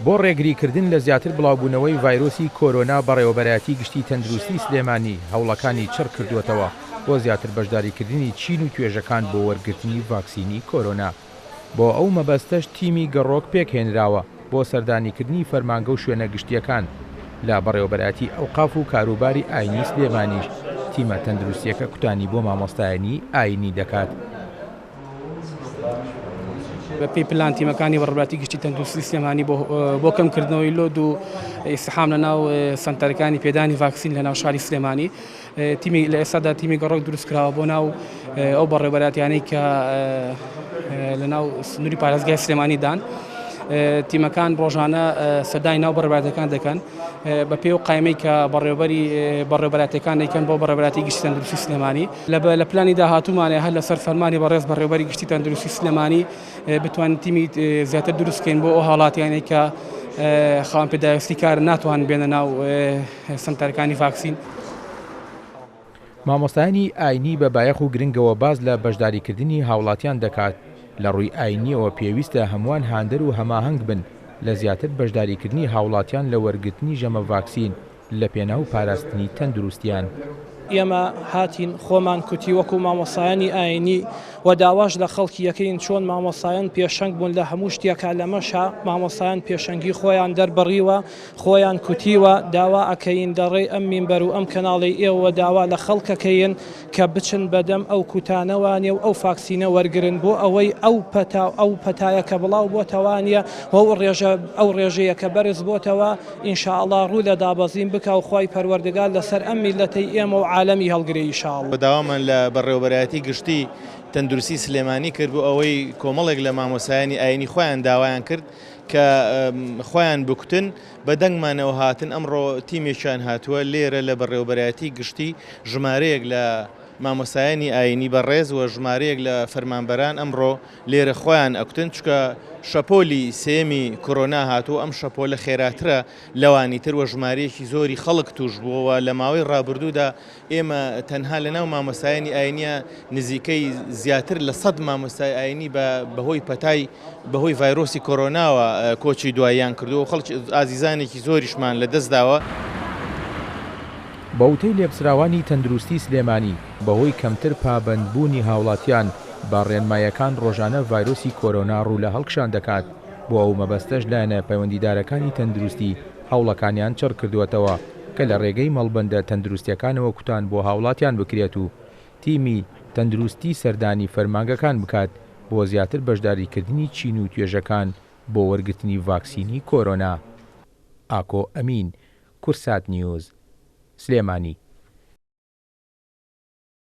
بۆ ڕێگریکردن لە زیاتر بڵاوبوونەوەی ڤایرۆسی کۆرۆنا بەڕێوەبەرایەتی گشتی تەندروستی سلێمانی هەوڵەکانی چڕ کردووەتەوە بۆ زیاتر بەشداریکردنی چین و توێژەکان بۆ وەرگرتنی ڤاکسینی کۆرۆنا. بۆ ئەو مەبەستەش تیمی گەڕۆک پێکهێنراوە بۆ سەردانیکردنی فەرمانگە و شوێنە گشتیەکان لە بەڕێوەبەرایەتی ئەوقاف و کاروباری ئاینی سلێمانیش تیمە تەندروستیەکە کوتانی بۆ مامۆستایانی ئاینی دەکات. بە پێی پلان تیمەکانی بەڕێوەبەرایەتی گشتی تەندروستی سلێمانی بۆ کەمکردنەوەی لۆد و ئیستیحام لەناو سەنتەرەکانی پێدانی ڤاکسین لەناو شاری سلێمانی تیمی لە ئێستادا تیمی گەڕۆک دروستکراوە بۆ ناو ئەو بەڕێوەبەرایەتیانەی کە لەناو سنووری پارێزگای سلێمانی دان. تیمەکان ڕۆژانە سەردانی ناو بەڕێوەبەرایەتەکان دەکەن بە پێی و قایمەی کە بەڕێوەبەرایەتەکان دەیکەن بۆ بەڕێوەبەرایەتی گشتی تەندروستی سلێمانی لە پلانی داهاتوومانێ هەر لەسەر فەرمانی بەڕێز بەڕێوەبەری گشتی تەندروستی سلێمانی بتوانین تیمی زیاتر دروستکەین بۆ ئەو هاڵاتیانەی کە خاوەن پێداویستی کار ناتوان بێنە ناو سەنتەرەکانی ڤاکسین. مامۆستایانی ئاینی بە بایەخ و گرنگەوە باز لە بەشداریکردنی هاوڵاتیان دەکات لە ڕووی ئاینیەوە پێویستە هەمووان هاندەر و هەماهەنگ بن لە زیاتر بەشداریکردنی هاوڵاتیان لە وەرگرتنی ژەمە ڤاکسین لە پێناو پاراستنی تەندروستیان. ئێمە هاتین خۆمان کوتی وەکو مامۆسایانی ئاینی و داواش لە خەڵکی یەکەین چۆن مامۆسایان پێشەنگ بوون لە هەموو شتێکە لەمەشا مامۆسایان پێشەنگی خۆیان دەربڕیوە خۆیان کوتیوە داوا ئەکەین دەڕێی ئەم مینبەر و ئەم کەناڵی ئێوە داوا لە خەڵکەکەین کە بچن بەدەم ئەو کوتانەوانێ و ئەو ڤاکسینە وەرگرن بۆ ئەوەی ئەو پەتایە کە بڵاو بۆتەوانە ئەو ڕێژەیە کە بەرز بۆتەوە ئینشاءڵڵا ڕوو لە دابەزین بکە و خی پەروەردگار لەسەر ئەم میلەتەی ئێمە و عالەمی هەڵگرەی ئینشاءڵڵا. بەداوامان لە بەڕێوەبەرایەتی گشتی تەندروستی سلێمانی کرد بۆ ئەوەی کۆمەڵێک لە مامۆسایانی ئاینی خۆیان داوایان کرد کە خۆیان بکوتن بە دەنگمانەوە هاتن. ئەمڕۆ تیمێکیان هاتووە لێرە لە بەڕێوەبەرایەتی گشتی ژمارەیەک لە مامۆسایانی ئاینی بەڕێز و ژمارەیەک لە فەرمانبەران ئەمڕۆ لێرە خۆیان ئەکوتن چکە شەپۆلی سێمی کۆرۆنا هاتووە ئەم شەپۆلە خێراترە لەوانی تر وە ژمارەیەکی زۆری خەڵک توش بووەوە لە ماوەی ڕابردوودا ئێمە تەنها لەناو مامۆسایانی ئاینیە نزیکەی زیاتر لە 100 مامۆستای ئاینی بەهۆی پەتای بەهۆی ڤایرۆسی کۆرۆناوە کۆچی دواییان کردو و خەڵکی ئازیزانێکی زۆریشمان لەدەستداوە. بەوتەی لێبسراوانی تەندروستی سلێمانی بەهۆی کەمتر پابەندبوونی هاوڵاتیان با ڕێنمایەکان ڕۆژانە ڤایرۆسی کۆرۆنا ڕوو لە هەڵکشان دەکات بۆ ئەو مەبەستەش لایەنە پەیوەندیدارەکانی تەندروستی هەوڵەکانیان چڕ کردووەتەوە کە لە ڕێگەی مەڵبەندە تەندروستیەکانەوە کوتان بۆ هاوڵاتیان بکرێت و تیمی تەندروستی سەردانی فەرمانگەکان بکات بۆ زیاتر بەشداریکردنی چین و توێژەکان بۆ وەرگرتنی ڤاکسینی کۆرۆنا. ئاکۆ ئەمین، کورسات نیوز، سلێمانی.